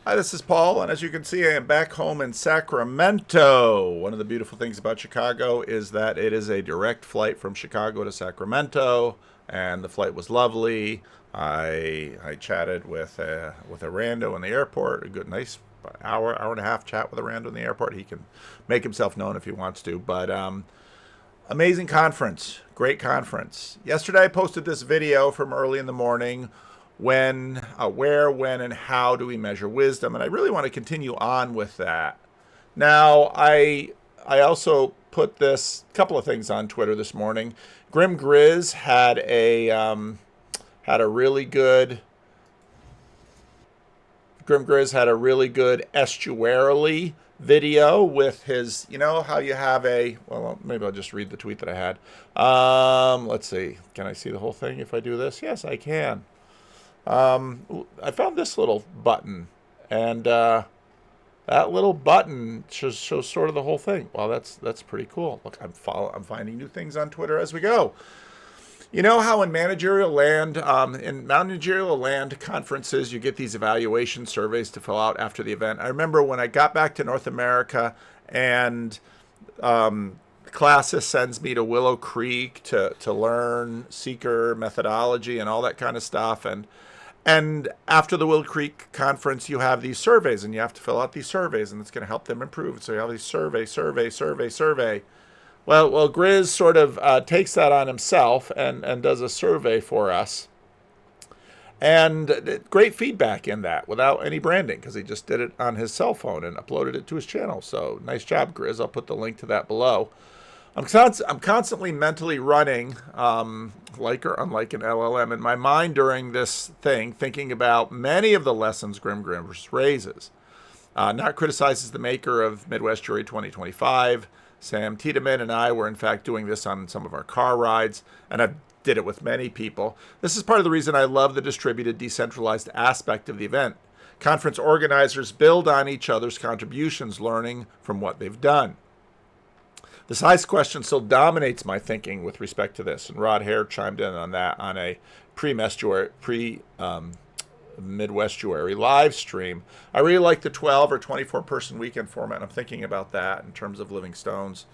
Hi, this is Paul, and as you can see, I am back home in Sacramento. One of the beautiful things about Chicago is that it is a direct flight from Chicago to Sacramento, and the flight was lovely. I chatted with a rando in the airport, a good, nice hour and a half chat with a rando in the airport. He can make himself known if he wants to, but amazing conference, great conference. Yesterday, I posted this video from early in the morning where, when, and how do we measure wisdom? And I really want to continue on with that. Now, I also put this couple of things on Twitter this morning. Grim Grizz had a really good Grim Grizz had a really good estuarily video with his, you know, how you have well, maybe I'll just read the tweet that I had. Let's see. Can I see the whole thing if I do this? Yes, I can. I found this little button, and that little button shows sort of the whole thing. Well, that's pretty cool. Look, I'm finding new things on Twitter as we go. You know how in managerial land conferences, you get these evaluation surveys to fill out after the event. I remember when I got back to North America, and Classis sends me to Willow Creek to learn seeker methodology and all that kind of stuff. And after the Willow Creek conference, you have these surveys, and you have to fill out these surveys, and it's going to help them improve. So you have these survey. Well, Grizz sort of takes that on himself and does a survey for us. And great feedback in that without any branding, because he just did it on his cell phone and uploaded it to his channel. So nice job, Grizz. I'll put the link to that below. I'm constantly mentally running, like or unlike an LLM, in my mind during this thing, thinking about many of the lessons Grim Grizz raises. Not criticizes the maker of Midwest Jury 2025. Sam Tiedemann and I were, in fact, doing this on some of our car rides, and I did it with many people. This is part of the reason I love the distributed, decentralized aspect of the event. Conference organizers build on each other's contributions, learning from what they've done. The size question still dominates my thinking with respect to this, and Rod Hare chimed in on that on a Midwestuary live stream. I really like the 12 or 24 person weekend format. I'm thinking about that in terms of Living Stones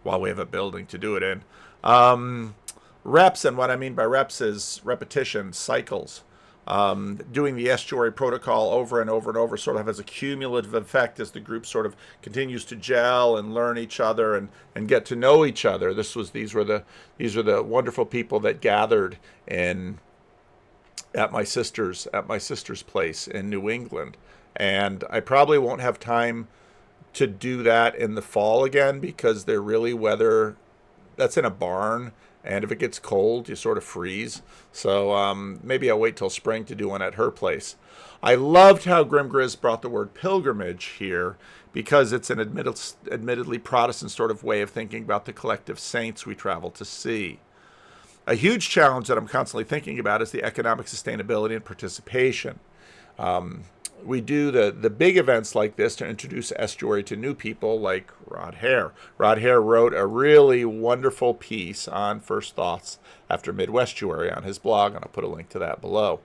while we have a building to do it in. Reps, and what I mean by reps is repetition, cycles. Doing the estuary protocol over and over and over sort of has a cumulative effect as the group sort of continues to gel and learn each other and get to know each other. These were the wonderful people that gathered at my sister's place in New England, and I probably won't have time to do that in the fall again, because they're really that's in a barn, and if it gets cold, you sort of freeze. So maybe I'll wait till spring to do one at her place. I loved how Grim Grizz brought the word pilgrimage here, because it's an admittedly Protestant sort of way of thinking about the collective saints we travel to see. A huge challenge that I'm constantly thinking about is the economic sustainability and participation. We do the big events like this to introduce estuary to new people like Rod Hare. Rod Hare wrote a really wonderful piece on first thoughts after Midwestuary on his blog, and I'll put a link to that below.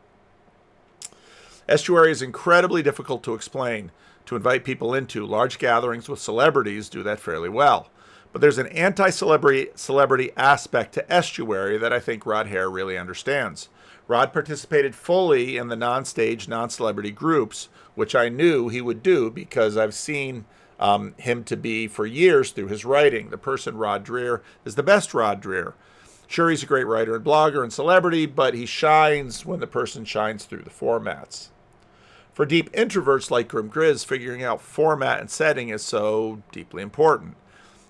Estuary is incredibly difficult to explain, to invite people into. Large gatherings with celebrities do that fairly well. But there's an anti-celebrity aspect to estuary that I think Rod Hare really understands. Rod participated fully in the non-stage, non-celebrity groups, which I knew he would do because I've seen him to be for years through his writing. The person Rod Dreher is the best Rod Dreher. Sure, he's a great writer and blogger and celebrity, but he shines when the person shines through the formats. For deep introverts like Grim Grizz, figuring out format and setting is so deeply important.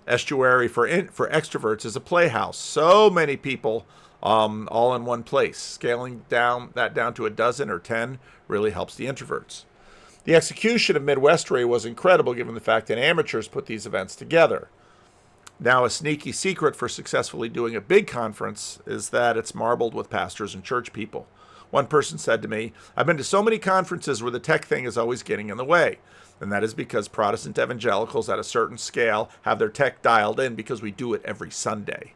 Estuary for extroverts is a playhouse. So many people all in one place. Scaling down to a dozen or 10 really helps the introverts. The execution of Midwestuary was incredible, given the fact that amateurs put these events together. Now, a sneaky secret for successfully doing a big conference is that it's marbled with pastors and church people. One person said to me, "I've been to so many conferences where the tech thing is always getting in the way." And that is because Protestant evangelicals at a certain scale have their tech dialed in because we do it every Sunday.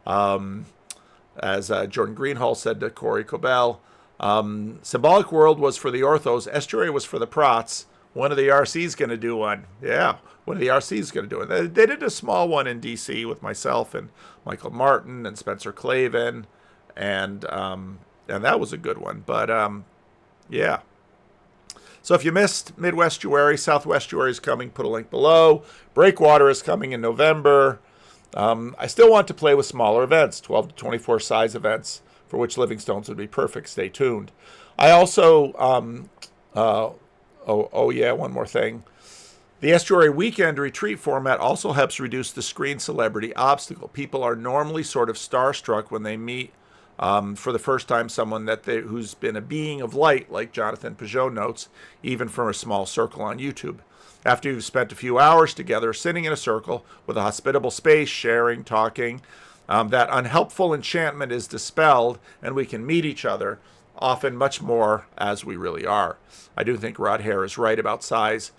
As Jordan Greenhall said to Corey Cobell, symbolic world was for the orthos, estuary was for the prots. one of the RC's going to do one. Yeah, one of the RC's going to do it. They did a small one in D.C. with myself and Michael Martin and Spencer Clavin, and that was a good one. But yeah. So if you missed Midwestuary, Southwestuary is coming. Put a link below. Breakwater is coming in November. I still want to play with smaller events, 12 to 24 size events, for which Living Stones would be perfect. Stay tuned. I also, one more thing. The Estuary Weekend Retreat format also helps reduce the screen celebrity obstacle. People are normally sort of starstruck when they meet for the first time someone who's been a being of light, like Jonathan Peugeot notes, even from a small circle on YouTube. After you've spent a few hours together sitting in a circle with a hospitable space, sharing, talking, that unhelpful enchantment is dispelled and we can meet each other, often much more as we really are. I do think Rod Hare is right about size,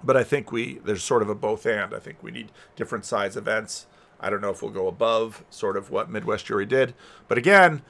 but I think there's sort of a both and. I think we need different size events. I don't know if we'll go above sort of what Midwestuary did. But again,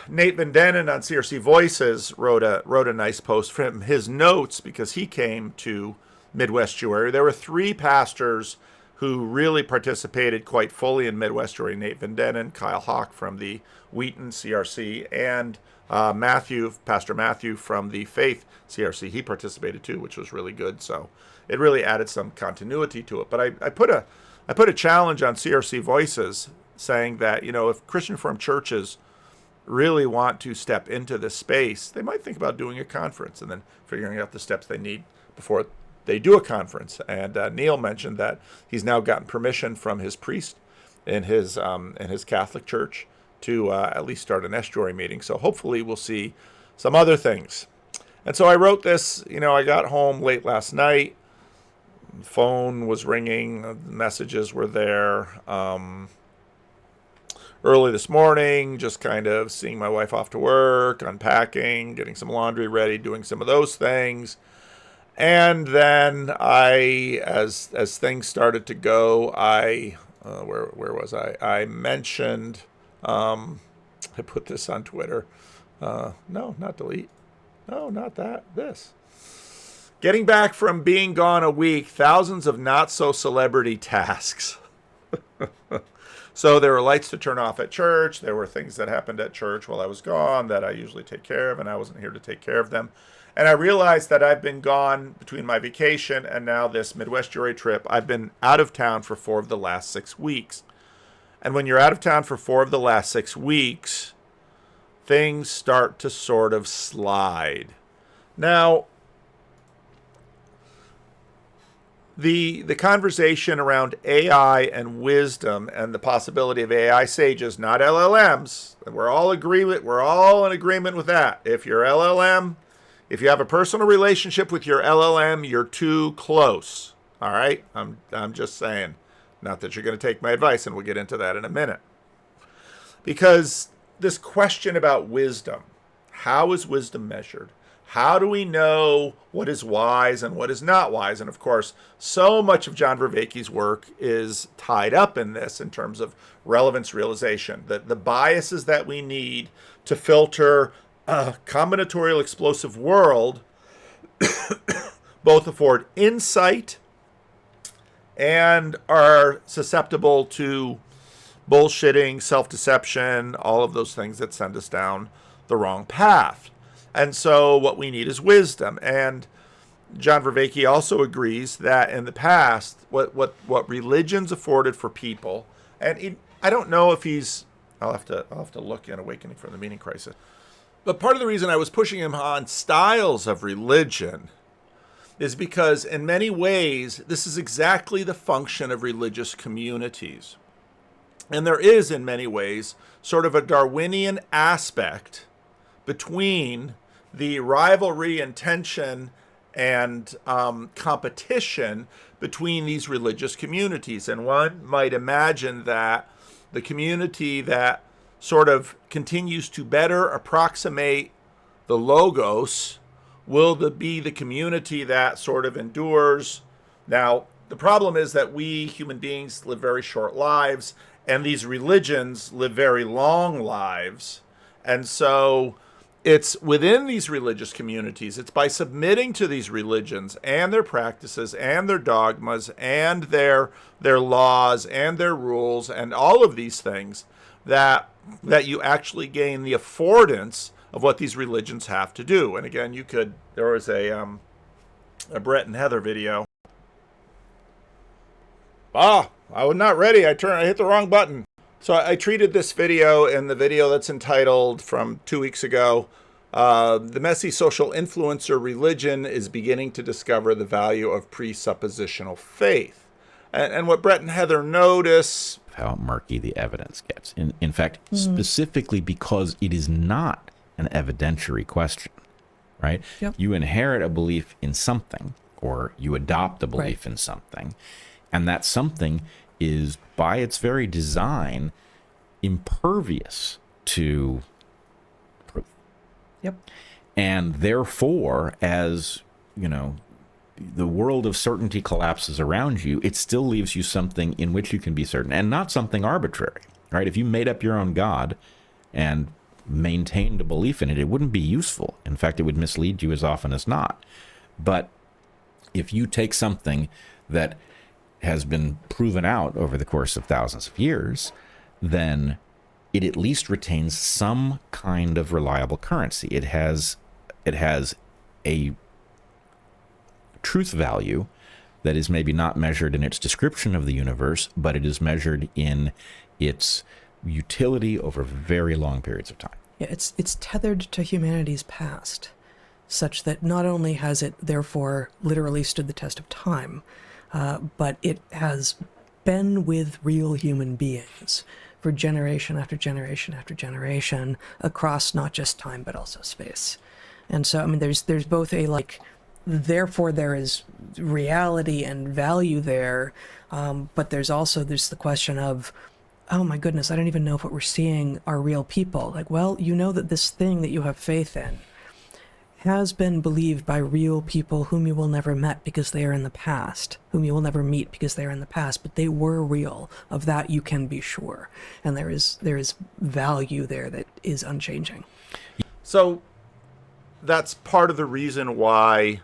Nate Van Dennen on CRC Voices wrote a nice post from his notes because he came to Midwestuary. There were 3 pastors who really participated quite fully in Midwestuary: Nate Van Dennen, Kyle Hawk from the Wheaton CRC, and Pastor Matthew from the Faith CRC. He participated too, which was really good. So it really added some continuity to it. But I put a challenge on CRC Voices saying that, if Christian Reformed churches really want to step into this space, they might think about doing a conference and then figuring out the steps they need before they do a conference. And Neil mentioned that he's now gotten permission from his priest in his Catholic church to at least start an estuary meeting. So hopefully we'll see some other things. And so I wrote this, I got home late last night. Phone was ringing, messages were there. Early this morning, just kind of seeing my wife off to work, unpacking, getting some laundry ready, doing some of those things. And then as things started to go, where was I? I mentioned, I put this on Twitter. No, not delete. No, not that. This. Getting back from being gone a week, thousands of not-so-celebrity tasks. So there were lights to turn off at church. There were things that happened at church while I was gone that I usually take care of, and I wasn't here to take care of them. And I realized that I've been gone between my vacation and now this Midwestuary trip. I've been out of town for 4 of the last 6 weeks. And when you're out of town for 4 of the last 6 weeks, things start to sort of slide. Now, the conversation around AI and wisdom and the possibility of AI sages, not LLMs, we're all in agreement with that. If you're LLM, if you have a personal relationship with your LLM, you're too close. All right? I'm just saying. Not that you're going to take my advice, and we'll get into that in a minute. Because this question about wisdom, how is wisdom measured? How do we know what is wise and what is not wise? And of course, so much of John Vervaeke's work is tied up in this in terms of relevance realization, that the biases that we need to filter a combinatorial explosive world both afford insight and are susceptible to bullshitting, self-deception, all of those things that send us down the wrong path. And so what we need is wisdom. And John Vervaeke also agrees that in the past, what religions afforded for people, and I don't know if I'll have to look in Awakening from the Meaning Crisis. But part of the reason I was pushing him on styles of religion is because in many ways, this is exactly the function of religious communities. And there is, in many ways, sort of a Darwinian aspect between the rivalry and tension and competition between these religious communities. And one might imagine that the community that sort of continues to better approximate the Logos will be the community that sort of endures. Now, the problem is that we human beings live very short lives, and these religions live very long lives. And so it's within these religious communities. It's by submitting to these religions and their practices and their dogmas and their laws and their rules and all of these things that you actually gain the affordance of what these religions have to do. And again, there was a Brett and Heather video. I was not ready. I hit the wrong button. So I treated this video in the video that's entitled from 2 weeks ago, The Messy Social Influencer Religion is Beginning to Discover the Value of Presuppositional Faith. And what Brett and Heather notice... How murky the evidence gets. In fact, specifically because it is not an evidentiary question, right? Yep. You inherit a belief in something, or you adopt a belief in something, and that something is, by its very design, impervious to proof. Yep. And therefore, as, the world of certainty collapses around you, it still leaves you something in which you can be certain, and not something arbitrary, right? If you made up your own God and maintained a belief in it, it wouldn't be useful. In fact, it would mislead you as often as not. But if you take something that has been proven out over the course of thousands of years, then it at least retains some kind of reliable currency. It has a truth value that is maybe not measured in its description of the universe, but it is measured in its utility over very long periods of time. Yeah, it's tethered to humanity's past, such that not only has it therefore literally stood the test of time, but it has been with real human beings for generation after generation after generation across not just time but also space. And so, I mean, there's both therefore there is reality and value there, but there's the question of, oh my goodness, I don't even know if what we're seeing are real people. That this thing that you have faith in has been believed by real people whom you will never met because they are in the past, whom you will never meet because they are in the past, but they were real. Of that you can be sure. And there is value there that is unchanging. So that's part of the reason why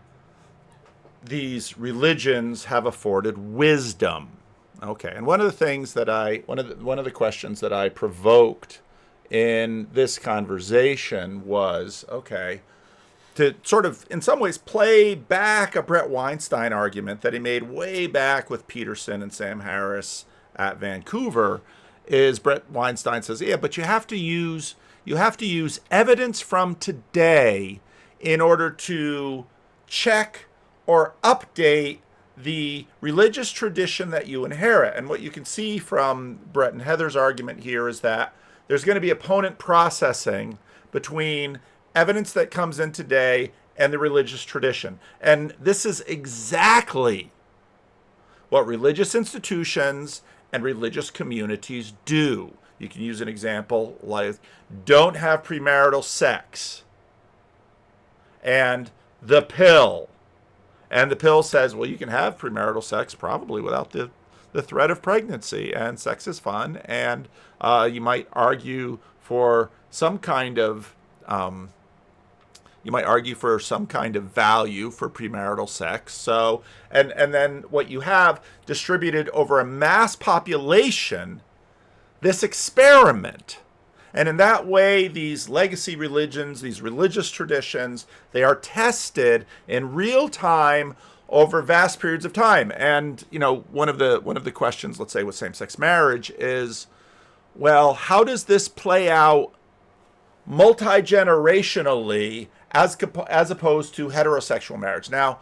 these religions have afforded wisdom. Okay, and one of the questions that I provoked in this conversation was, to sort of, in some ways, play back a Brett Weinstein argument that he made way back with Peterson and Sam Harris at Vancouver, is Brett Weinstein says, yeah, but you have to use evidence from today in order to check or update the religious tradition that you inherit. And what you can see from Brett and Heather's argument here is that there's going to be opponent processing between evidence that comes in today and the religious tradition. And this is exactly what religious institutions and religious communities do. You can use an example like, don't have premarital sex, and the pill. And the pill says, well, you can have premarital sex probably without the threat of pregnancy, and sex is fun, and you might argue for some kind of value for premarital sex. So, and then what you have distributed over a mass population, this experiment. And in that way, these legacy religions, these religious traditions, they are tested in real time over vast periods of time. And, one of the questions, let's say with same-sex marriage is, well, how does this play out multi-generationally as opposed to heterosexual marriage? Now,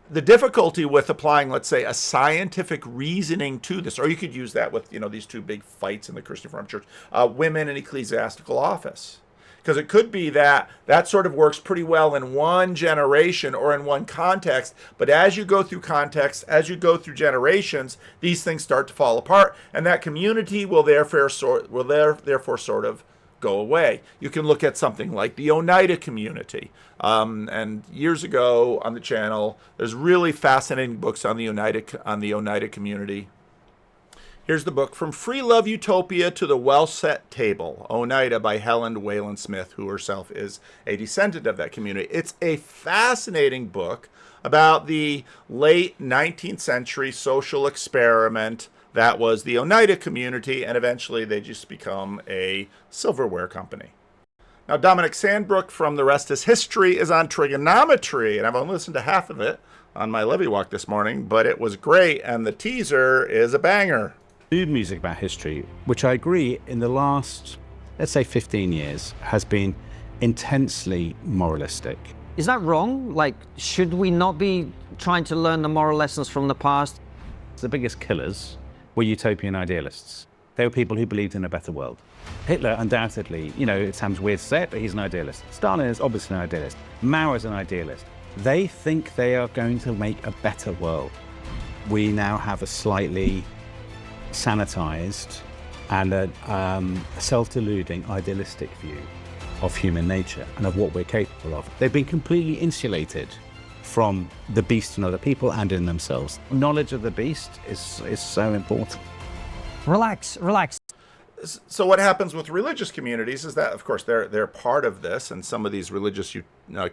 the difficulty with applying, let's say, a scientific reasoning to this, or you could use that with, these two big fights in the Christian Reformed Church, women in ecclesiastical office. Because it could be that sort of works pretty well in one generation or in one context, but as you go through context, as you go through generations, these things start to fall apart, and that community will therefore sort of go away. You can look at something like the Oneida community. And years ago on the channel, there's really fascinating books on the Oneida community. Here's the book, From Free Love Utopia to the Well Set Table, Oneida by Helen Whalen Smith, who herself is a descendant of that community. It's a fascinating book about the late 19th century social experiment that was the Oneida community, and eventually they just become a silverware company. Now, Dominic Sandbrook from The Rest is History is on trigonometry, and I've only listened to half of it on my Levy walk this morning, but it was great, and the teaser is a banger. New music about history, which I agree in the last, let's say 15 years, has been intensely moralistic. Is that wrong? Like, should we not be trying to learn the moral lessons from the past? The biggest killers were utopian idealists. They were people who believed in a better world. Hitler, undoubtedly, it sounds weird to say it, but he's an idealist. Stalin is obviously an idealist. Mao is an idealist. They think they are going to make a better world. We now have a slightly sanitized and a self-deluding idealistic view of human nature and of what we're capable of. They've been completely insulated from the beast in other people and in themselves. Knowledge of the beast is so important. Relax. So what happens with religious communities is that, of course, they're part of this, and some of these religious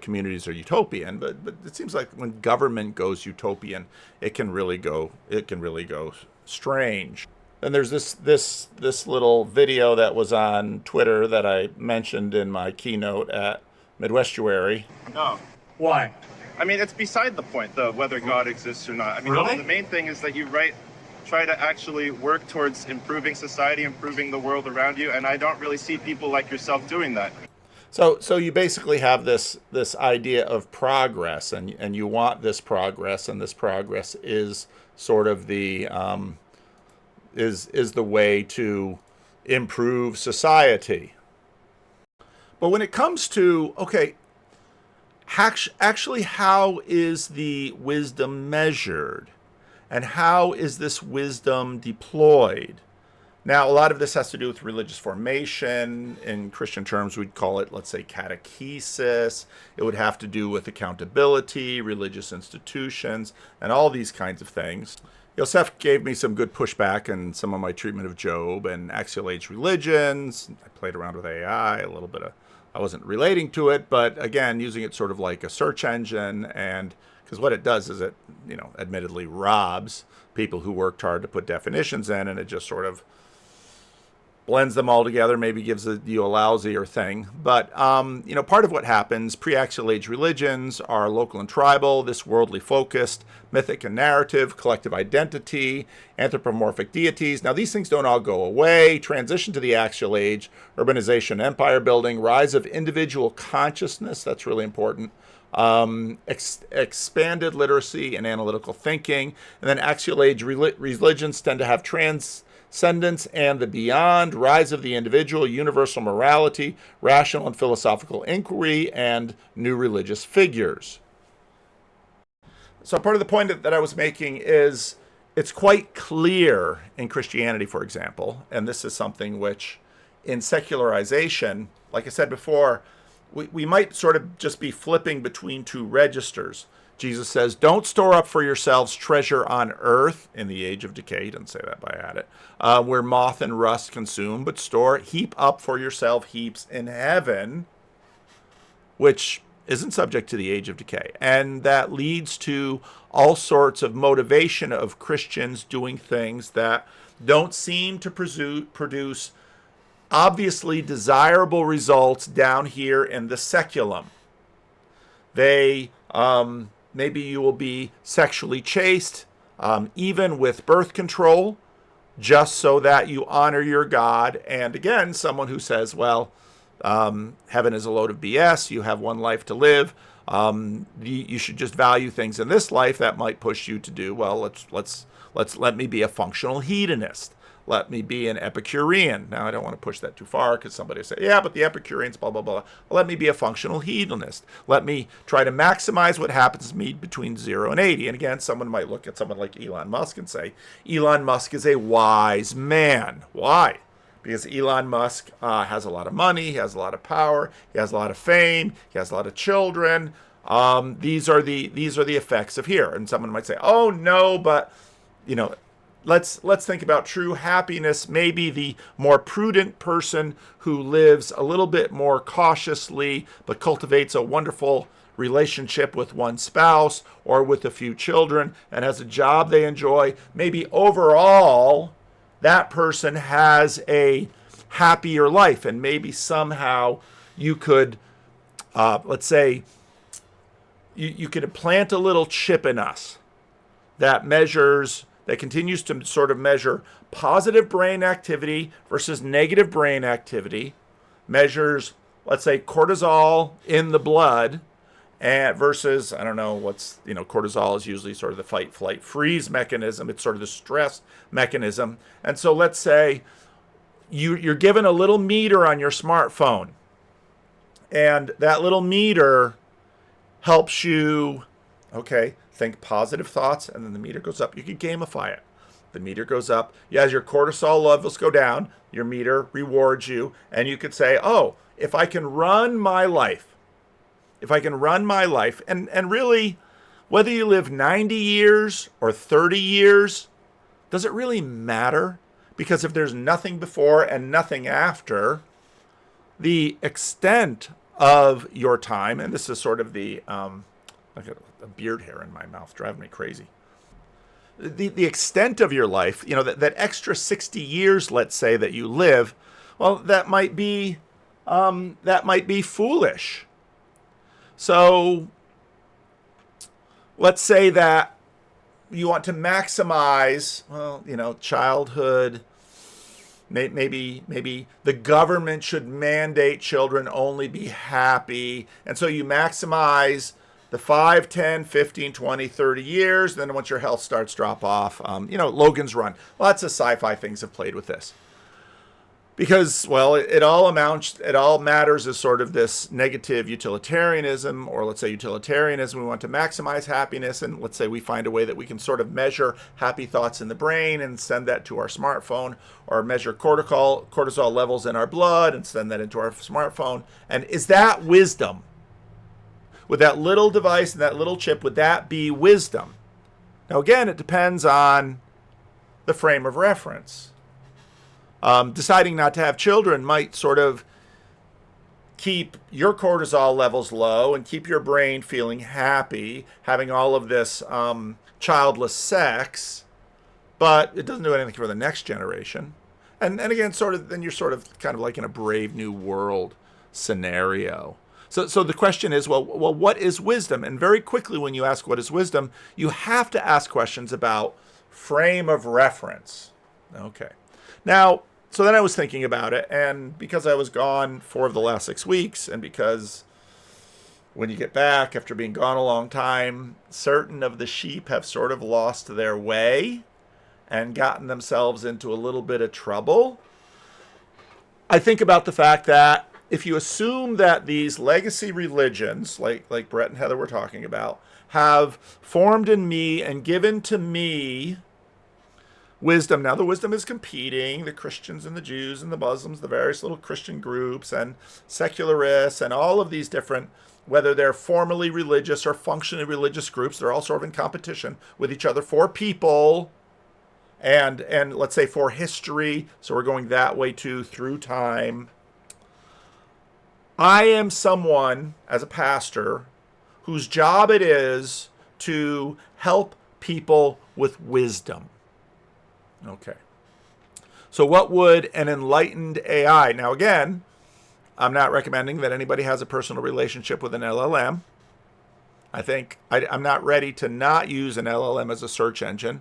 communities are utopian. But it seems like when government goes utopian, it can really go strange. And there's this little video that was on Twitter that I mentioned in my keynote at Midwestuary. No. Why? I mean, it's beside the point, though, whether God exists or not. I mean, Really? the main thing is that you try to actually work towards improving society, improving the world around you, and I don't really see people like yourself doing that. So you basically have this idea of progress, and you want this progress, and this progress is sort of the is the way to improve society. But when it comes to, okay, actually, how is the wisdom measured? And how is this wisdom deployed? Now, a lot of this has to do with religious formation. In Christian terms, we'd call it, let's say, catechesis. It would have to do with accountability, religious institutions, and all these kinds of things. Yosef gave me some good pushback in some of my treatment of Job and axial age religions. I played around with AI a little bit. I wasn't relating to it, but again, using it sort of like a search engine, and because what it does is it, admittedly robs people who worked hard to put definitions in, and it just sort of blends them all together, maybe gives you a lousier thing. But, part of what happens, pre-axial age religions are local and tribal, this worldly focused, mythic and narrative, collective identity, anthropomorphic deities. Now, these things don't all go away. Transition to the axial age, urbanization, empire building, rise of individual consciousness, that's really important. Expanded literacy and analytical thinking. And then axial age religions tend to have transcendence and the beyond, rise of the individual, universal morality, rational and philosophical inquiry, and new religious figures. So part of the point that I was making is it's quite clear in Christianity, for example, and this is something which in secularization, like I said before, we might sort of just be flipping between two registers. Jesus says, don't store up for yourselves treasure on earth in the age of decay. He doesn't say that, but I add it. Where moth and rust consume, but heap up for yourself heaps in heaven, which isn't subject to the age of decay. And that leads to all sorts of motivation of Christians doing things that don't seem to produce obviously desirable results down here in the seculum. They, maybe you will be sexually chaste, even with birth control, just so that you honor your God. And again, someone who says, well, heaven is a load of BS. You have one life to live. You should just value things in this life. That might push you to do, well, let me be a functional hedonist. Let me be an Epicurean. Now, I don't want to push that too far because somebody will say, yeah, but the Epicureans, blah, blah, blah. Let me be a functional hedonist. Let me try to maximize what happens to me between 0 and 80. And again, someone might look at someone like Elon Musk and say, Elon Musk is a wise man. Why? Because Elon Musk has a lot of money, he has a lot of power, he has a lot of fame, he has a lot of children. These are the effects of here. And someone might say, oh, no, but, let's think about true happiness. Maybe the more prudent person who lives a little bit more cautiously but cultivates a wonderful relationship with one spouse or with a few children and has a job they enjoy. Maybe overall that person has a happier life, and maybe somehow you could let's say you could plant a little chip in us that continues to sort of measure positive brain activity versus negative brain activity, measures, let's say, cortisol in the blood, and versus, I don't know, cortisol is usually sort of the fight, flight, freeze mechanism. It's sort of the stress mechanism. And so let's say you're given a little meter on your smartphone, and that little meter helps you, think positive thoughts, and then the meter goes up. You can gamify it. The meter goes up. As your cortisol levels go down, your meter rewards you, and you could say, oh, if I can run my life, and really, whether you live 90 years or 30 years, does it really matter? Because if there's nothing before and nothing after, the extent of your time, and this is sort of the, I got a beard hair in my mouth, driving me crazy. The extent of your life, that extra 60 years, let's say, that you live, well, that might be foolish. So let's say that you want to maximize, childhood. Maybe the government should mandate children only be happy. And so you maximize the 5, 10, 15, 20, 30 years. Then once your health starts drop off, Logan's Run. Lots of sci-fi things have played with this. Because, well, it all matters as sort of this negative utilitarianism, or let's say utilitarianism. We want to maximize happiness, and let's say we find a way that we can sort of measure happy thoughts in the brain and send that to our smartphone, or measure cortisol levels in our blood and send that into our smartphone. And is that wisdom? With that little device and that little chip, would that be wisdom? Now, again, it depends on the frame of reference. Deciding not to have children might sort of keep your cortisol levels low and keep your brain feeling happy, having all of this childless sex, but it doesn't do anything for the next generation. And again, then you're sort of kind of like in a Brave New World scenario. So the question is, well, what is wisdom? And very quickly, when you ask what is wisdom, you have to ask questions about frame of reference. Okay. Now, so then I was thinking about it, and because I was gone 4 of the last 6 weeks, and because when you get back after being gone a long time, certain of the sheep have sort of lost their way and gotten themselves into a little bit of trouble, I think about the fact that if you assume that these legacy religions, like Brett and Heather were talking about, have formed in me and given to me wisdom. Now, the wisdom is competing. The Christians and the Jews and the Muslims, the various little Christian groups and secularists and all of these different, whether they're formally religious or functionally religious groups, they're all sort of in competition with each other for people and let's say for history. So we're going that way too through time. I am someone, as a pastor, whose job it is to help people with wisdom. Okay. So what would an enlightened AI? Now, again, I'm not recommending that anybody has a personal relationship with an LLM. I think I'm not ready to not use an LLM as a search engine,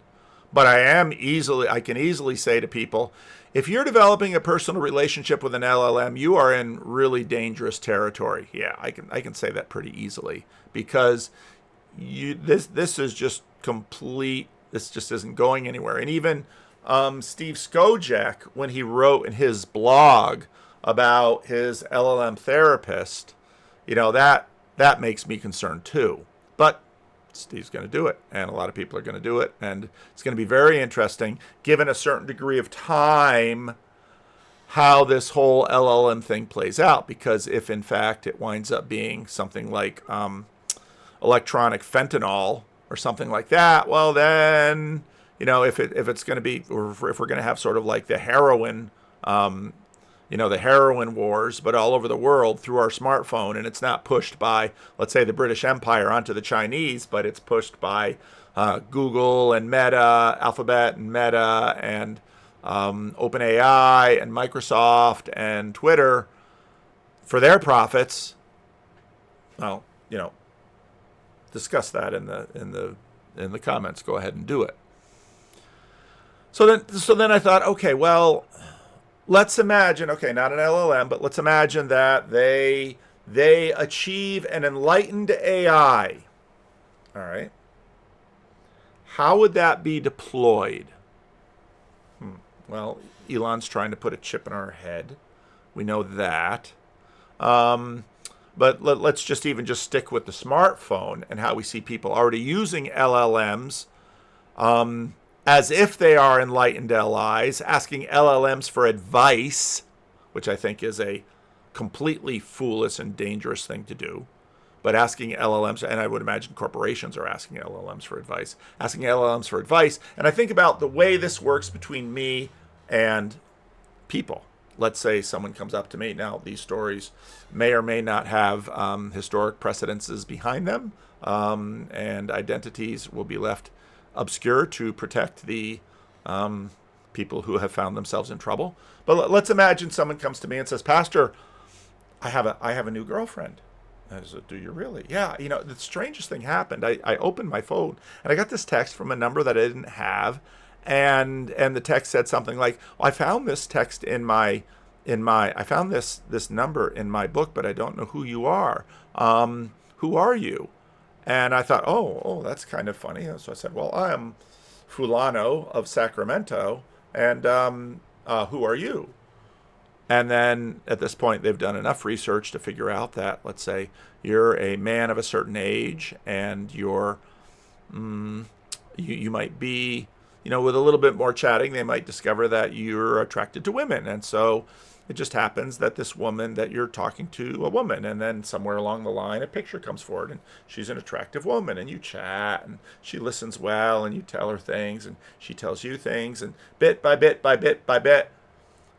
but I can easily say to people, if you're developing a personal relationship with an LLM, you are in really dangerous territory. Yeah, I can say that pretty easily, because this is just complete. This just isn't going anywhere. And even Steve Skojec, when he wrote in his blog about his LLM therapist, that makes me concerned too. But Steve's going to do it, and a lot of people are going to do it, and it's going to be very interesting, given a certain degree of time, how this whole LLM thing plays out. Because if in fact it winds up being something like electronic fentanyl or something like that, well then if it's going to be, or if we're going to have sort of like the heroin, the heroin wars, but all over the world through our smartphone, and it's not pushed by, let's say, the British Empire onto the Chinese, but it's pushed by Google and Meta, Alphabet and Meta, and OpenAI and Microsoft and Twitter for their profits. Well, discuss that in the comments. Go ahead and do it. So then I thought, okay, well, let's imagine, okay, not an LLM, but let's imagine that they achieve an enlightened AI. All right. How would that be deployed? Well, Elon's trying to put a chip in our head. We know that. But let's just stick with the smartphone and how we see people already using LLMs as if they are enlightened LIs, asking LLMs for advice, which I think is a completely foolish and dangerous thing to do. But asking LLMs, and I would imagine corporations are asking LLMs for advice, And I think about the way this works between me and people. Let's say someone comes up to me. Now, these stories may or may not have historic precedences behind them, and identities will be left obscure to protect the people who have found themselves in trouble. But let's imagine someone comes to me and says, "Pastor, I have a new girlfriend." I said, "Do you really?" "Yeah, the strangest thing happened. I opened my phone and I got this text from a number that I didn't have, and the text said something like, well, I found this text I found this number in my book, but I don't know who you are. Who are you?" And I thought, oh, that's kind of funny. So I said, "Well, I am Fulano of Sacramento, and who are you?" And then at this point, they've done enough research to figure out that, let's say, you're a man of a certain age, and you might be, with a little bit more chatting, they might discover that you're attracted to women. And so it just happens that this woman, that you're talking to a woman, and then somewhere along the line, a picture comes forward, and she's an attractive woman, and you chat, and she listens well, and you tell her things, and she tells you things, and bit by bit by bit by bit,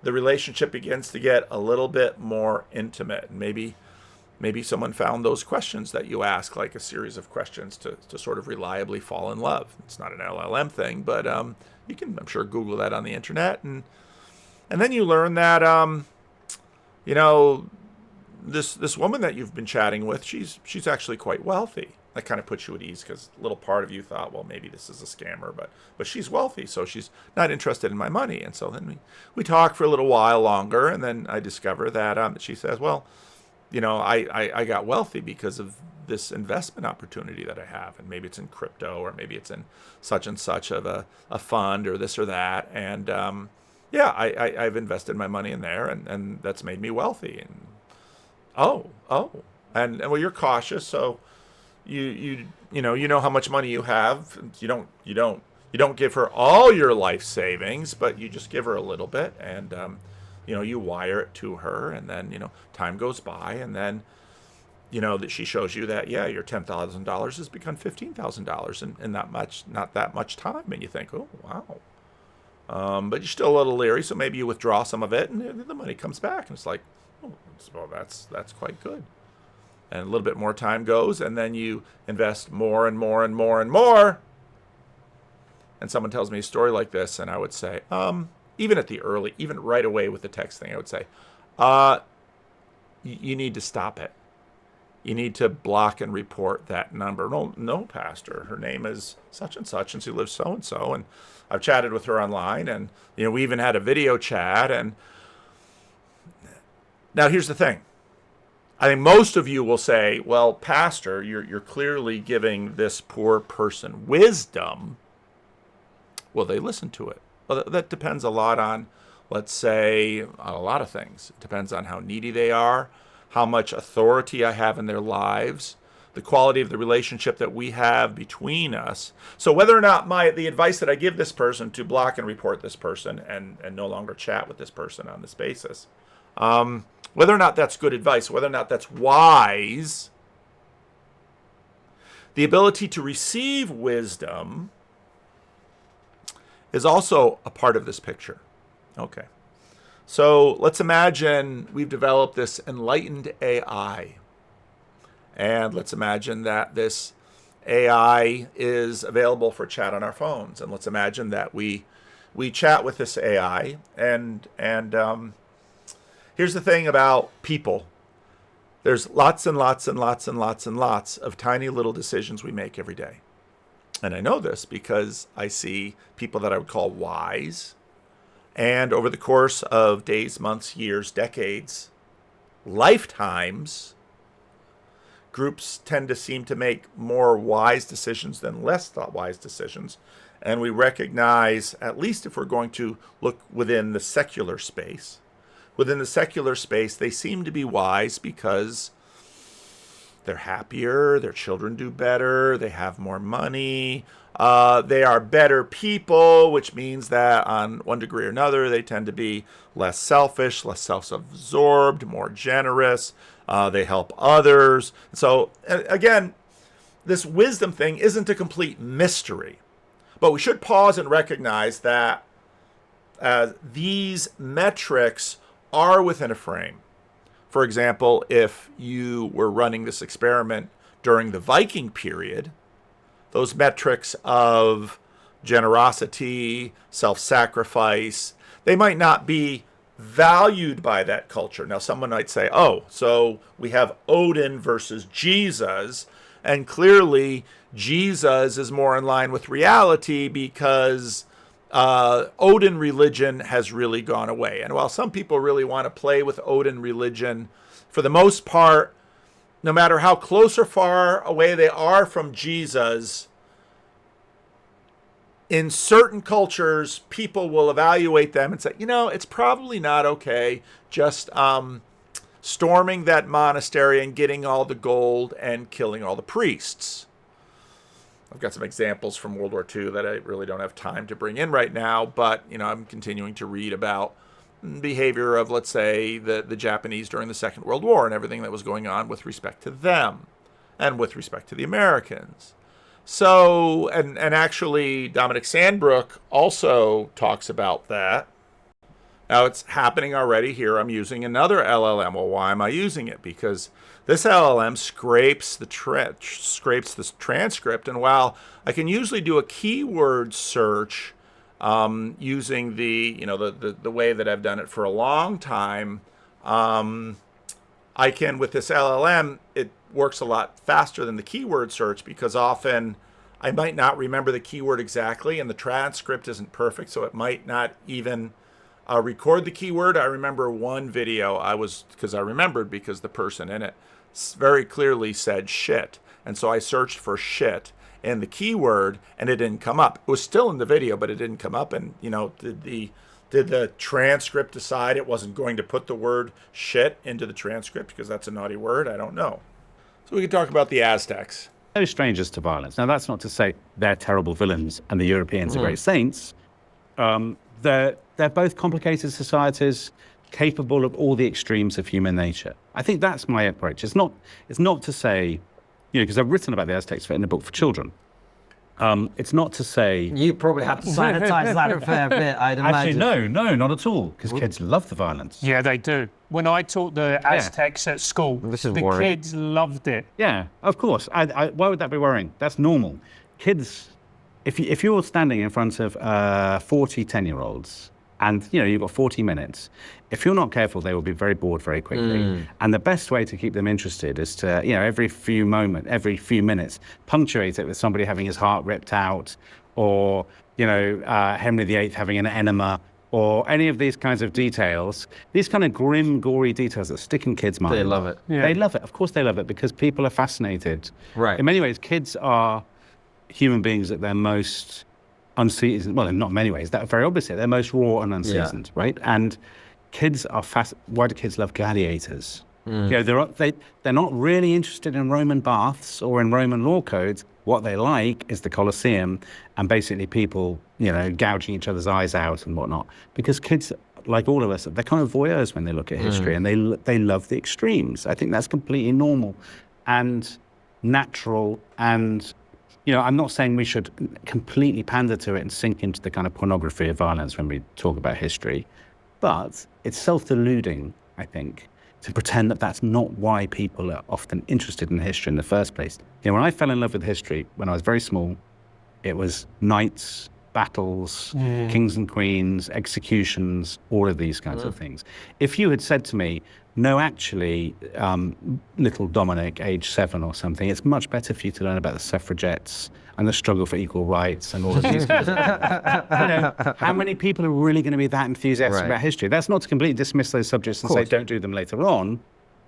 the relationship begins to get a little bit more intimate. And maybe someone found those questions that you ask, like a series of questions to sort of reliably fall in love. It's not an LLM thing, but you can, I'm sure, Google that on the internet, and then you learn that this woman that you've been chatting with, she's actually quite wealthy. That kind of puts you at ease, because a little part of you thought, well, maybe this is a scammer, but she's wealthy, so she's not interested in my money. And so then we talk for a little while longer, and then I discover that she says, well, I got wealthy because of this investment opportunity that I have, and maybe it's in crypto, or maybe it's in such and such of a fund, or this or that, and I've invested my money in there, and that's made me wealthy. And and well, you're cautious, so you know how much money you have. You don't give her all your life savings, but you just give her a little bit, and you wire it to her, and then time goes by, and then that she shows you that your $10,000 has become $15,000 in not that much time, and you think, oh wow, but you're still a little leery, so maybe you withdraw some of it, and the money comes back, and it's like, oh, well, that's quite good. And a little bit more time goes, and then you invest more and more and more and more. And someone tells me a story like this, and I would say, even right away with the text thing, I would say, you need to stop it. You need to block and report that number. No, Pastor, her name is such and such, and she lives so and so, and I've chatted with her online, and we even had a video chat. And now here's the thing. I think most of you will say, well, Pastor, you're clearly giving this poor person wisdom. Will they listen to it? Well, that depends a lot on, let's say, on a lot of things. It depends on how needy they are, how much authority I have in their lives, the quality of the relationship that we have between us. So whether or not the advice that I give this person to block and report this person and no longer chat with this person on this basis, whether or not that's good advice, whether or not that's wise, the ability to receive wisdom is also a part of this picture. Okay. So let's imagine we've developed this enlightened AI. And let's imagine that this AI is available for chat on our phones. And let's imagine that we chat with this AI. And here's the thing about people. There's lots and lots and lots and lots and lots of tiny little decisions we make every day. And I know this because I see people that I would call wise. And over the course of days, months, years, decades, lifetimes, groups tend to seem to make more wise decisions than less thought wise decisions. And we recognize, at least if we're going to look within the secular space, they seem to be wise because they're happier, their children do better, they have more money, they are better people, which means that on one degree or another, they tend to be less selfish, less self-absorbed, more generous, they help others. So again, this wisdom thing isn't a complete mystery, but we should pause and recognize that these metrics are within a frame. For example, if you were running this experiment during the Viking period, those metrics of generosity, self-sacrifice, they might not be valued by that culture. Now, someone might say, oh, so we have Odin versus Jesus, and clearly Jesus is more in line with reality because Odin religion has really gone away. And while some people really want to play with Odin religion, for the most part, no matter how close or far away they are from Jesus, in certain cultures, people will evaluate them and say, it's probably not okay just storming that monastery and getting all the gold and killing all the priests. I've got some examples from World War II that I really don't have time to bring in right now, but I'm continuing to read about behavior of, let's say, the Japanese during the Second World War and everything that was going on with respect to them and with respect to the Americans. So, and actually Dominic Sandbrook also talks about that. Now it's happening already here. I'm using another LLM. Well, why am I using it? Because this LLM scrapes the transcript, and while I can usually do a keyword search using the way that I've done it for a long time, I can, with this LLM, it works a lot faster than the keyword search because often I might not remember the keyword exactly, and the transcript isn't perfect, so it might not even record the keyword. I remember one video because the person in it very clearly said shit. And so I searched for shit and the keyword and it didn't come up. It was still in the video, but it didn't come up. And, did the transcript decide it wasn't going to put the word shit into the transcript because that's a naughty word? I don't know. So we can talk about the Aztecs. No strangers to violence. Now, that's not to say they're terrible villains and the Europeans are great saints. They're both complicated societies capable of all the extremes of human nature. I think that's my approach. It's not to say, because I've written about the Aztecs in a book for children. It's not to say... You probably have to sanitize that a fair bit, I'd imagine. Actually, no, not at all, because kids love the violence. Yeah, they do. When I taught the Aztecs at school, the kids loved it. Yeah, of course. Why would that be worrying? That's normal. Kids, if you're standing in front of 40 10-year-olds, and you've got 40 minutes. If you're not careful, they will be very bored very quickly. And the best way to keep them interested is to, every few minutes, punctuate it with somebody having his heart ripped out, or Henry VIII having an enema, or any of these kinds of details. These kind of grim, gory details that stick in kids' minds. They love it. Yeah. They love it. Of course, they love it because people are fascinated. Right. In many ways, kids are human beings at their most unseasoned, well, in not many ways, that are very obviously, they're most raw and unseasoned, right? And kids are why do kids love gladiators? They're not really interested in Roman baths or in Roman law codes. What they like is the Colosseum and basically people, gouging each other's eyes out and whatnot. Because kids, like all of us, they're kind of voyeurs when they look at history and they love the extremes. I think that's completely normal and natural and I'm not saying we should completely pander to it and sink into the kind of pornography of violence when we talk about history, but it's self-deluding, I think, to pretend that that's not why people are often interested in history in the first place. When I fell in love with history when I was very small, it was knights, battles, kings and queens, executions, all of these kinds of things. If you had said to me, no, actually, little Dominic, age 7 or something, it's much better for you to learn about the suffragettes and the struggle for equal rights and all of these kinds of things. How many people are really going to be that enthusiastic about history? That's not to completely dismiss those subjects and say don't do them later on,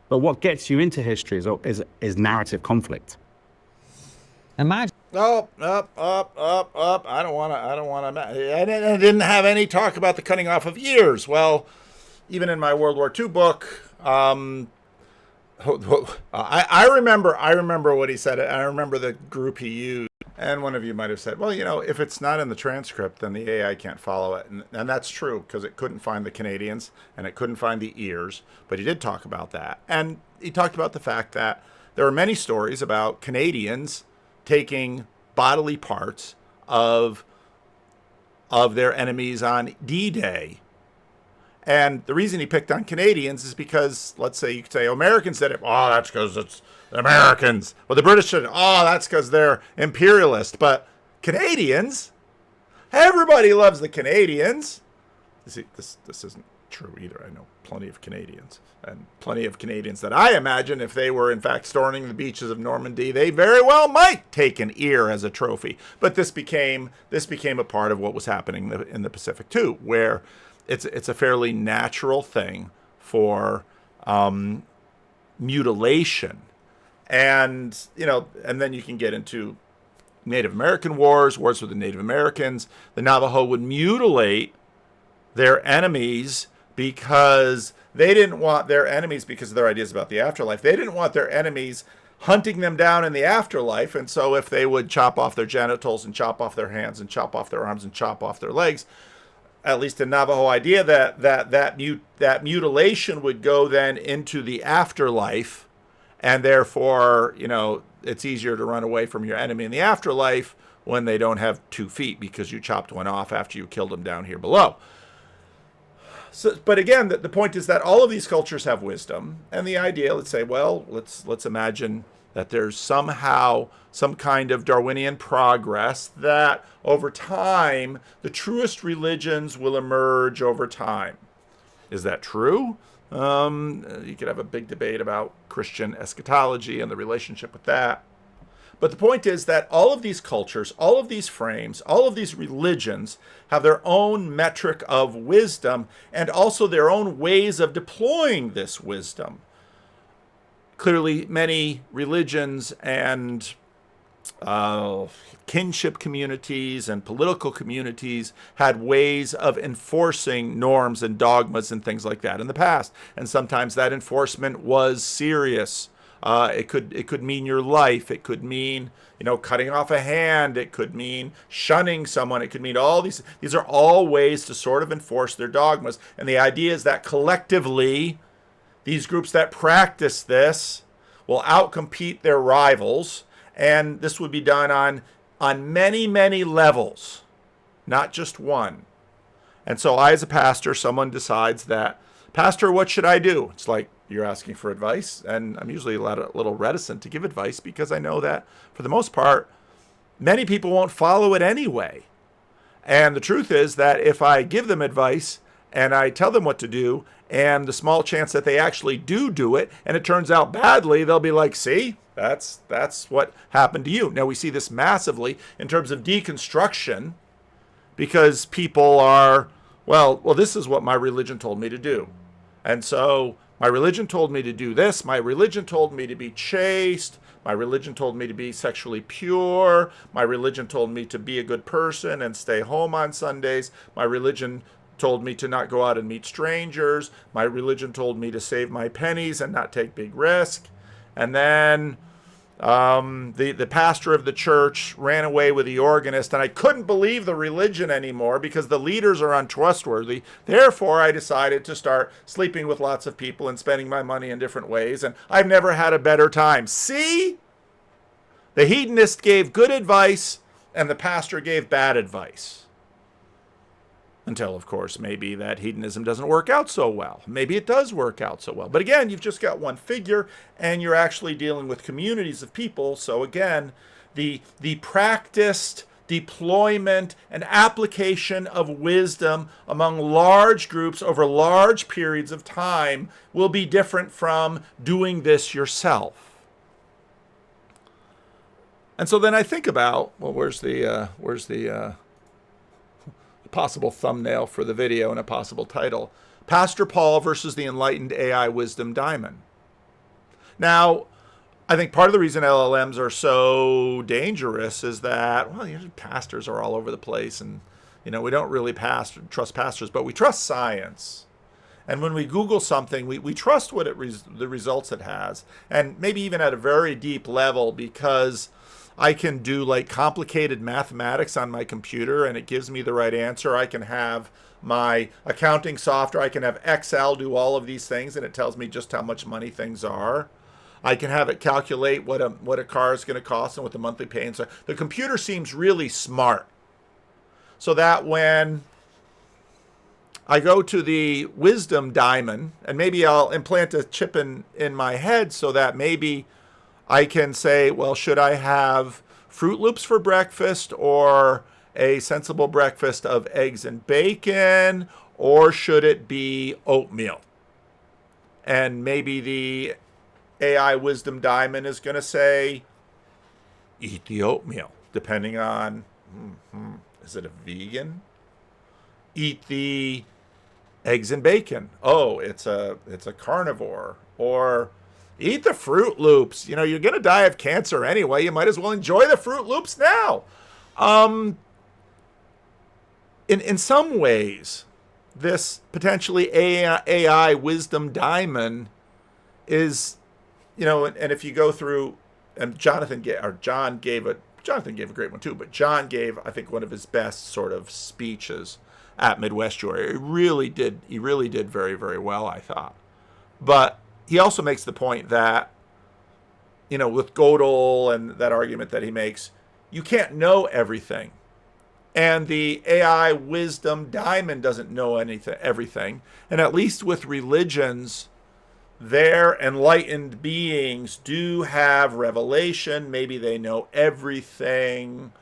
but what gets you into history is narrative conflict. Imagine. Up. I don't want to. I didn't have any talk about the cutting off of ears. Well, even in my World War II book, I remember what he said. I remember the group he used. And one of you might have said, well, if it's not in the transcript, then the AI can't follow it. And that's true, because it couldn't find the Canadians and it couldn't find the ears. But he did talk about that. And he talked about the fact that there are many stories about Canadians taking bodily parts of their enemies on D-Day. And the reason he picked on Canadians is because, let's say, you could say, Americans did it. Oh, that's because it's the Americans. Well, the British did it. Oh, that's because they're imperialist. But Canadians, everybody loves the Canadians. This isn't true either. I know plenty of Canadians. And plenty of Canadians that I imagine, if they were in fact storming the beaches of Normandy, they very well might take an ear as a trophy. But this became a part of what was happening in the Pacific too, where it's a fairly natural thing for mutilation, and then you can get into Native American wars with the Native Americans. The Navajo would mutilate their enemies because they didn't want their enemies, because of their ideas about the afterlife, they didn't want their enemies hunting them down in the afterlife. And so if they would chop off their genitals and chop off their hands and chop off their arms and chop off their legs, at least in Navajo idea, that mutilation would go then into the afterlife, and therefore, it's easier to run away from your enemy in the afterlife when they don't have 2 feet because you chopped one off after you killed them down here below. So, but again, the point is that all of these cultures have wisdom, and the idea, let's say, well, let's imagine that there's somehow some kind of Darwinian progress that over time, the truest religions will emerge over time. Is that true? You could have a big debate about Christian eschatology and the relationship with that. But the point is that all of these cultures, all of these frames, all of these religions have their own metric of wisdom and also their own ways of deploying this wisdom. Clearly, many religions and kinship communities and political communities had ways of enforcing norms and dogmas and things like that in the past. And sometimes that enforcement was serious. It could mean your life. It could mean, cutting off a hand. It could mean shunning someone. It could mean all these. These are all ways to sort of enforce their dogmas. And the idea is that collectively, these groups that practice this will outcompete their rivals. And this would be done on many, many levels, not just one. And so I, as a pastor, someone decides that, Pastor, what should I do? It's like, you're asking for advice, and I'm usually a little reticent to give advice because I know that, for the most part, many people won't follow it anyway. And the truth is that if I give them advice and I tell them what to do, and the small chance that they actually do it, and it turns out badly, they'll be like, see, that's what happened to you. Now, we see this massively in terms of deconstruction, because people are, well, this is what my religion told me to do. And so my religion told me to do this. My religion told me to be chaste. My religion told me to be sexually pure. My religion told me to be a good person and stay home on Sundays. My religion told me to not go out and meet strangers. My religion told me to save my pennies and not take big risk. And then the pastor of the church ran away with the organist, and I couldn't believe the religion anymore because the leaders are untrustworthy. Therefore, I decided to start sleeping with lots of people and spending my money in different ways, and I've never had a better time. See? The hedonist gave good advice and the pastor gave bad advice. Until, of course, maybe that hedonism doesn't work out so well. Maybe it does work out so well. But again, you've just got one figure, and you're actually dealing with communities of people. So again, the practiced deployment and application of wisdom among large groups over large periods of time will be different from doing this yourself. And so then I think about, well, where's the possible thumbnail for the video and a possible title? Pastor Paul versus the Enlightened AI Wisdom Diamond. Now, I think part of the reason LLMs are so dangerous is that, well, pastors are all over the place, and we don't really trust pastors, but we trust science. And when we Google something, we trust what the results it has, and maybe even at a very deep level, because I can do like complicated mathematics on my computer and it gives me the right answer. I can have my accounting software. I can have Excel do all of these things and it tells me just how much money things are. I can have it calculate what a car is going to cost and what the monthly payments are. The computer seems really smart. So that when I go to the wisdom diamond, and maybe I'll implant a chip in my head so that maybe I can say, well, should I have Fruit Loops for breakfast or a sensible breakfast of eggs and bacon, or should it be oatmeal? And maybe the AI Wisdom Diamond is going to say, eat the oatmeal, depending on, is it a vegan? Eat the eggs and bacon. Oh, it's a carnivore. Or eat the Fruit Loops. You're going to die of cancer anyway. You might as well enjoy the Fruit Loops now. In some ways, this potentially AI Wisdom Diamond is, and if you go through, and Jonathan gave a great one too, but John gave, I think, one of his best sort of speeches at Midwestern. He really did very, very well, I thought. But he also makes the point that, with Gödel and that argument that he makes, you can't know everything. And the AI Wisdom Diamond doesn't know everything. And at least with religions, their enlightened beings do have revelation. Maybe they know everything.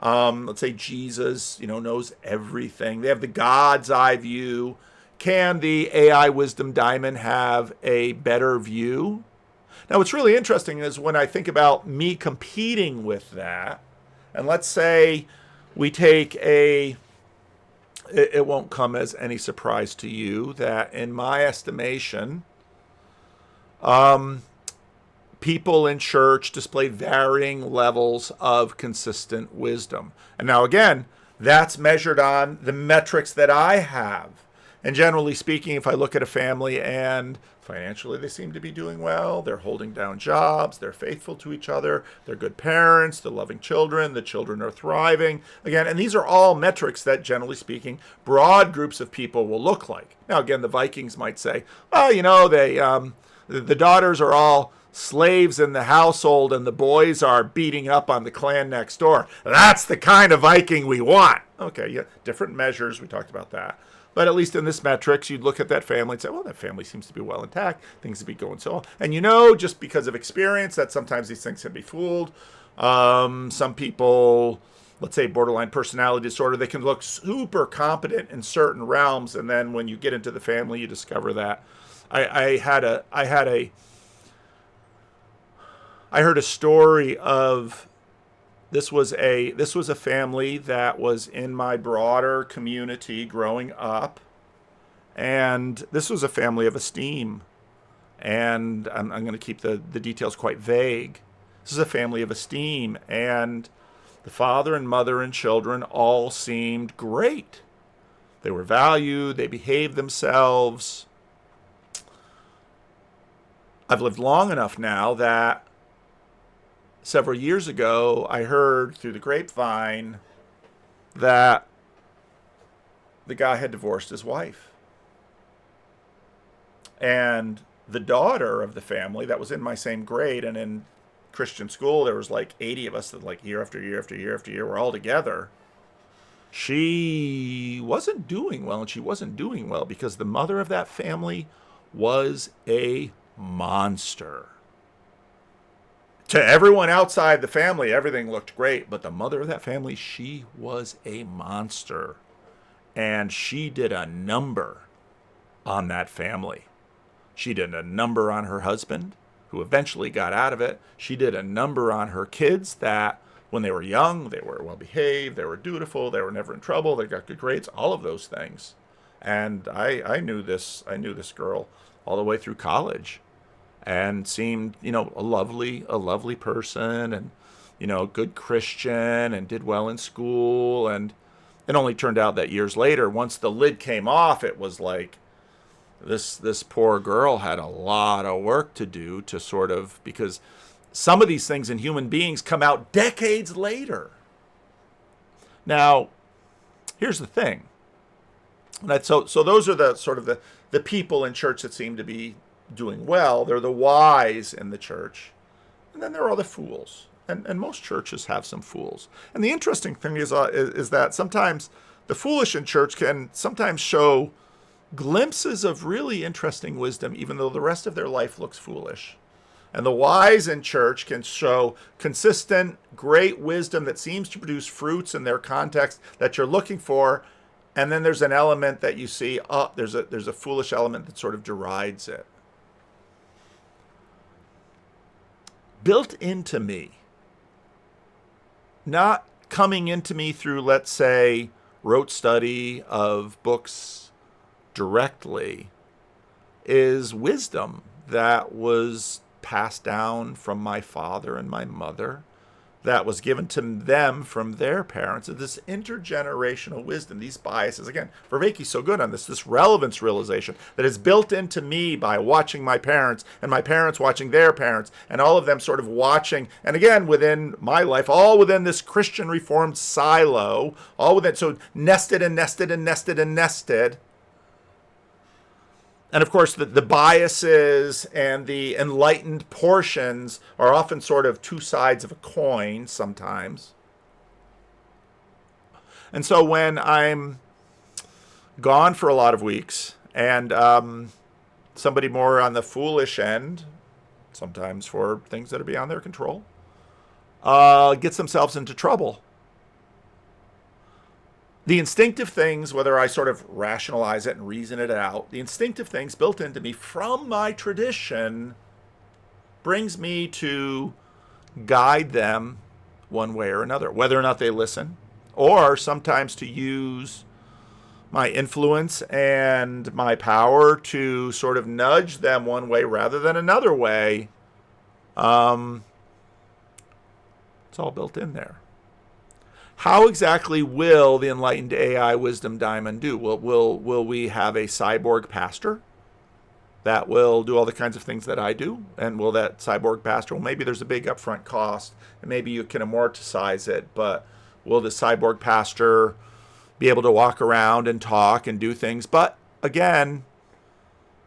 Let's say Jesus, knows everything. They have the God's eye view. Can the AI Wisdom Diamond have a better view? Now, what's really interesting is when I think about me competing with that, and let's say we take it won't come as any surprise to you that in my estimation, people in church display varying levels of consistent wisdom. And now again, that's measured on the metrics that I have. And generally speaking, if I look at a family and financially they seem to be doing well, they're holding down jobs, they're faithful to each other, they're good parents, they're loving children, the children are thriving. Again, and these are all metrics that, generally speaking, broad groups of people will look like. Now, again, the Vikings might say, well, the daughters are all slaves in the household and the boys are beating up on the clan next door. That's the kind of Viking we want. Okay, yeah, different measures. We talked about that. But at least in this metrics, you'd look at that family and say, well, that family seems to be well intact. Things to be going so well. And just because of experience, that sometimes these things can be fooled. Some people, let's say borderline personality disorder, they can look super competent in certain realms. And then when you get into the family, you discover that. I heard a story of this was a family that was in my broader community growing up, and this was a family of esteem, and I'm going to keep the details quite vague. This is a family of esteem, and the father and mother and children all seemed great. They were valued, they behaved themselves. I've lived long enough now that several years ago, I heard through the grapevine that the guy had divorced his wife. And the daughter of the family that was in my same grade and in Christian school, there was like 80 of us that like year after year after year after year were all together. She wasn't doing well, and she wasn't doing well because the mother of that family was a monster. To everyone outside the family, everything looked great, but the mother of that family, she was a monster. And she did a number on that family. She did a number on her husband, who eventually got out of it. She did a number on her kids that when they were young, they were well behaved, they were dutiful, they were never in trouble, they got good grades, all of those things. And I knew this girl all the way through college, and seemed, a lovely person, and, good Christian, and did well in school. And it only turned out that years later, once the lid came off, it was like this poor girl had a lot of work to do to sort of, because some of these things in human beings come out decades later. Now, here's the thing. So those are the sort of the people in church that seem to be doing well. They're the wise in the church. And then there are the fools. And most churches have some fools. And the interesting thing is that sometimes the foolish in church can sometimes show glimpses of really interesting wisdom, even though the rest of their life looks foolish. And the wise in church can show consistent, great wisdom that seems to produce fruits in their context that you're looking for. And then there's an element that you see, there's a foolish element that sort of derides it. Built into me, not coming into me through, let's say, rote study of books directly, is wisdom that was passed down from my father and my mother, that was given to them from their parents. This intergenerational wisdom, these biases. Again, Vervaeke's so good on this relevance realization that is built into me by watching my parents and my parents watching their parents and all of them sort of watching. And again, within my life, all within this Christian Reformed silo, all within, so nested and nested and nested and nested. And of course, the biases and the enlightened portions are often sort of two sides of a coin sometimes. And so when I'm gone for a lot of weeks and somebody more on the foolish end, sometimes for things that are beyond their control, gets themselves into trouble, the instinctive things, whether I sort of rationalize it and reason it out, the instinctive things built into me from my tradition brings me to guide them one way or another, whether or not they listen, or sometimes to use my influence and my power to sort of nudge them one way rather than another way. It's all built in there. How exactly will the enlightened AI wisdom diamond do? Will we have a cyborg pastor that will do all the kinds of things that I do? And will that cyborg pastor, well, maybe there's a big upfront cost, and maybe you can amortize it, but will the cyborg pastor be able to walk around and talk and do things? But again,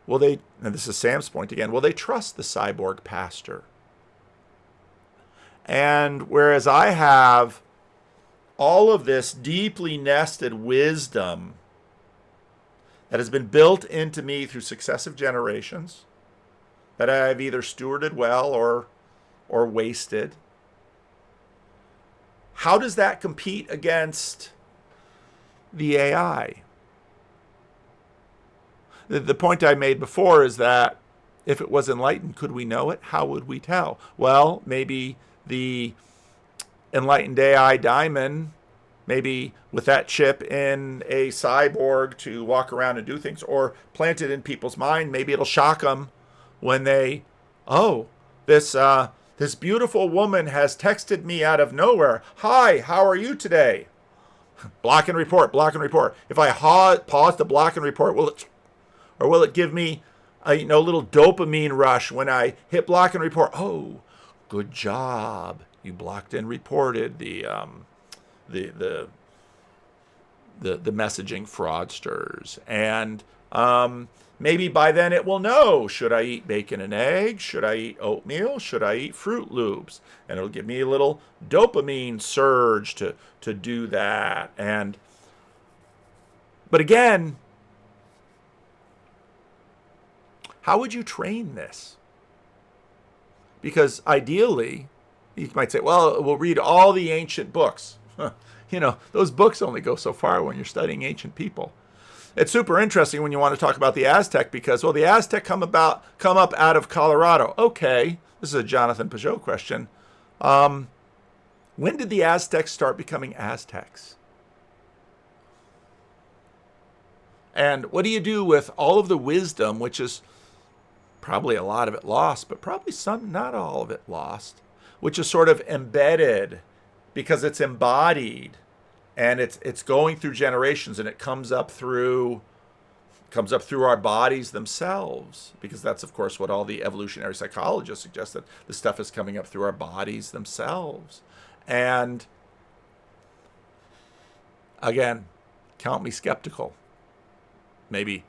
will they, and this is Sam's point again, will they trust the cyborg pastor? And whereas I have all of this deeply nested wisdom that has been built into me through successive generations, that I've either stewarded well or wasted, how does that compete against the AI? The point I made before is that if it was enlightened, could we know it? How would we tell? Well, maybe the enlightened AI diamond, maybe with that chip in a cyborg to walk around and do things, or planted in people's mind, maybe it'll shock them when they, this beautiful woman has texted me out of nowhere. Hi, how are you today? Block and report, block and report. If I pause to block and report, will it give me a little dopamine rush when I hit block and report? Oh, good job. You blocked and reported the messaging fraudsters. And Maybe by then it will know, should I eat bacon and eggs? Should I eat oatmeal? Should I eat Fruit Loops? And it'll give me a little dopamine surge to do that. But again, how would you train this? Because ideally, you might say, well, we'll read all the ancient books. Those books only go so far when you're studying ancient people. It's super interesting when you want to talk about the Aztec because, well, the Aztec come up out of Colorado. Okay, this is a Jonathan Peugeot question. When did the Aztecs start becoming Aztecs? And what do you do with all of the wisdom, which is probably a lot of it lost, but probably some, not all of it lost, which is sort of embedded because it's embodied and it's going through generations and it comes up through our bodies themselves, because that's of course what all the evolutionary psychologists suggest, that the stuff is coming up through our bodies themselves. And again, count me skeptical. Maybe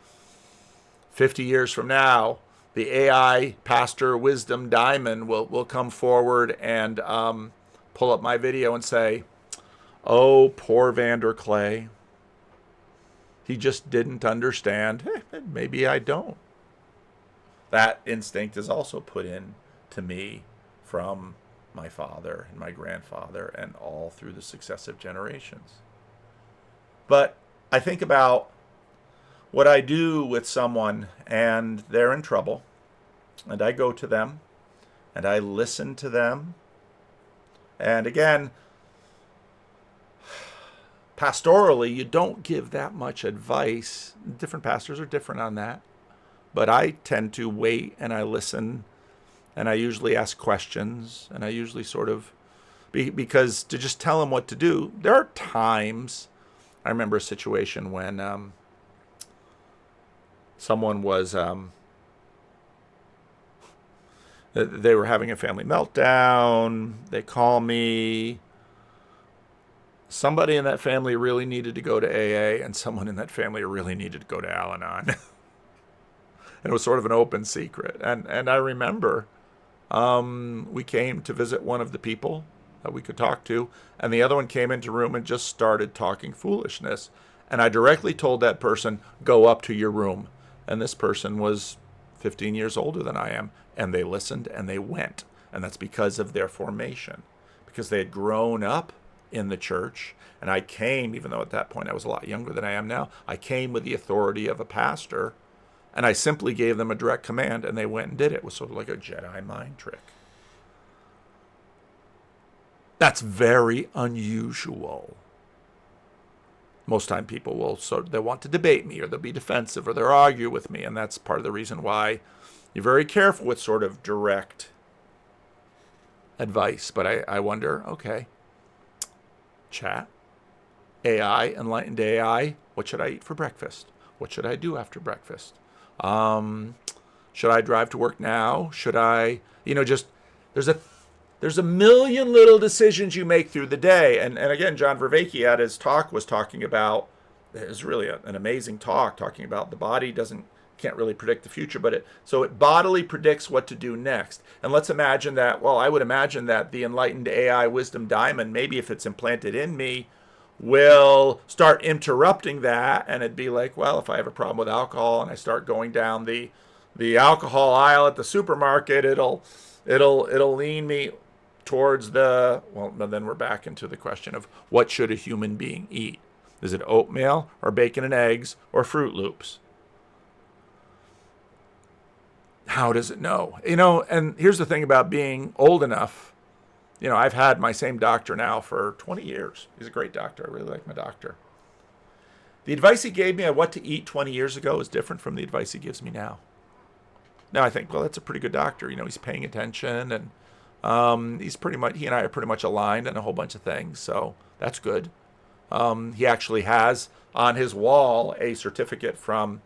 50 years from now, the AI pastor wisdom diamond will come forward and pull up my video and say, oh, poor Vander Clay. He just didn't understand. Maybe I don't. That instinct is also put in to me from my father and my grandfather and all through the successive generations. But I think about what I do with someone and they're in trouble, and I go to them and I listen to them. And again, pastorally, you don't give that much advice. Different pastors are different on that. But I tend to wait and I listen and I usually ask questions and I usually sort of, because to just tell them what to do, there are times, I remember a situation when someone was, they were having a family meltdown. They call me. Somebody in that family really needed to go to AA, and someone in that family really needed to go to Al-Anon. And it was sort of an open secret. And I remember we came to visit one of the people that we could talk to, and the other one came into the room and just started talking foolishness. And I directly told that person, go up to your room. And this person was 15 years older than I am, and they listened and they went. And that's because of their formation, because they had grown up in the church. And I came, even though at that point I was a lot younger than I am now, I came with the authority of a pastor, and I simply gave them a direct command, and they went and did it. It was sort of like a Jedi mind trick. That's very unusual. Most time people will they want to debate me, or they'll be defensive, or they'll argue with me, and that's part of the reason why you're very careful with sort of direct advice. But I wonder, okay, chat, AI, enlightened AI, what should I eat for breakfast? What should I do after breakfast? Should I drive to work now? Should I, just, there's a million little decisions you make through the day. And again, John Vervaeke at his talk was talking about, it was really an amazing talk, talking about the body can't really predict the future, but it bodily predicts what to do next. And let's imagine that, I would imagine that the enlightened AI wisdom diamond, maybe if it's implanted in me, will start interrupting that. And it'd be like, if I have a problem with alcohol and I start going down the alcohol aisle at the supermarket, it'll lean me towards then we're back into the question of what should a human being eat? Is it oatmeal or bacon and eggs or Fruit Loops? How does it know? And here's the thing about being old enough. I've had my same doctor now for 20 years. He's a great doctor. I really like my doctor. The advice he gave me on what to eat 20 years ago is different from the advice he gives me now. Now I think, that's a pretty good doctor. He's paying attention, and he and I are pretty much aligned on a whole bunch of things. So that's good. He actually has on his wall a certificate from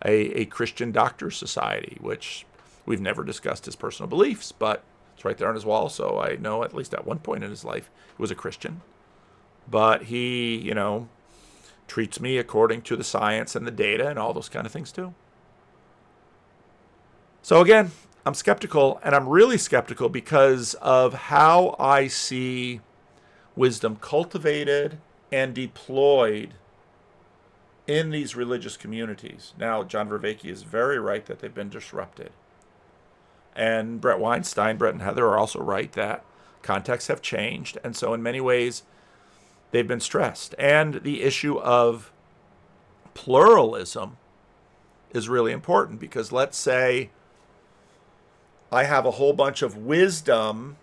a Christian Doctors Society, which we've never discussed his personal beliefs, but it's right there on his wall. So I know at least at one point in his life he was a Christian. But he, treats me according to the science and the data and all those kind of things too. So again, I'm skeptical, and I'm really skeptical because of how I see wisdom cultivated and deployed in these religious communities. Now, John Vervaeke is very right that they've been disrupted. And Brett Weinstein, Brett and Heather are also right that contexts have changed. And so in many ways, they've been stressed. And the issue of pluralism is really important because let's say I have a whole bunch of wisdom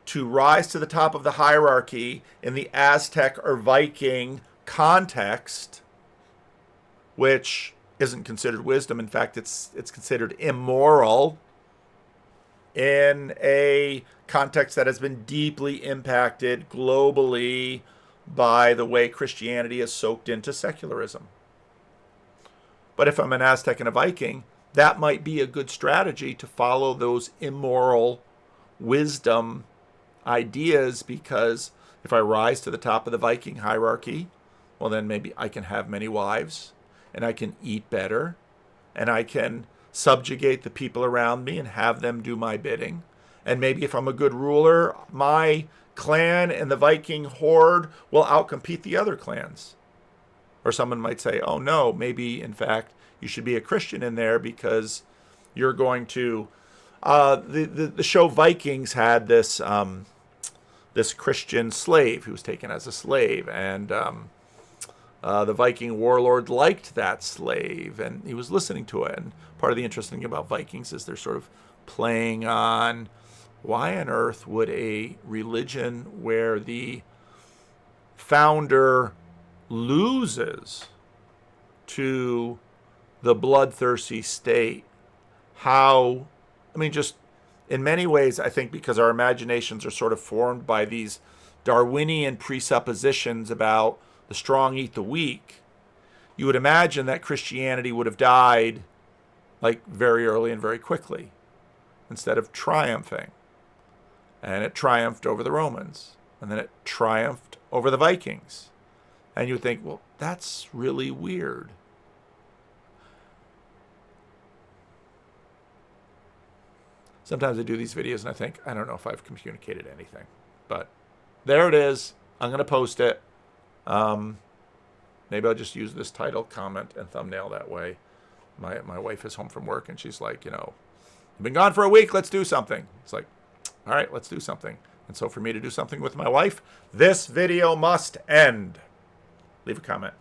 to rise to the top of the hierarchy in the Aztec or Viking context, which isn't considered wisdom. In fact, it's considered immoral in a context that has been deeply impacted globally by the way Christianity is soaked into secularism. But if I'm an Aztec and a Viking, that might be a good strategy to follow those immoral wisdom ideas, because if I rise to the top of the Viking hierarchy, well, then maybe I can have many wives, and I can eat better, and I can subjugate the people around me and have them do my bidding. And maybe if I'm a good ruler, my clan and the Viking horde will outcompete the other clans. Or someone might say, oh no, maybe in fact you should be a Christian in there because you're going to... The show Vikings had this this Christian slave who was taken as a slave, and the Viking warlord liked that slave, and he was listening to it. And part of the interesting thing about Vikings is they're sort of playing on why on earth would a religion where the founder loses to the bloodthirsty state, just in many ways, I think because our imaginations are sort of formed by these Darwinian presuppositions about the strong eat the weak, you would imagine that Christianity would have died like very early and very quickly instead of triumphing. And it triumphed over the Romans, and then it triumphed over the Vikings. And you would think, well, that's really weird. Sometimes I do these videos and I think, I don't know if I've communicated anything. But there it is. I'm going to post it. Maybe I'll just use this title, comment, and thumbnail that way. My wife is home from work and she's like, you've been gone for a week. Let's do something. It's like, all right, let's do something. And so for me to do something with my wife, this video must end. Leave a comment.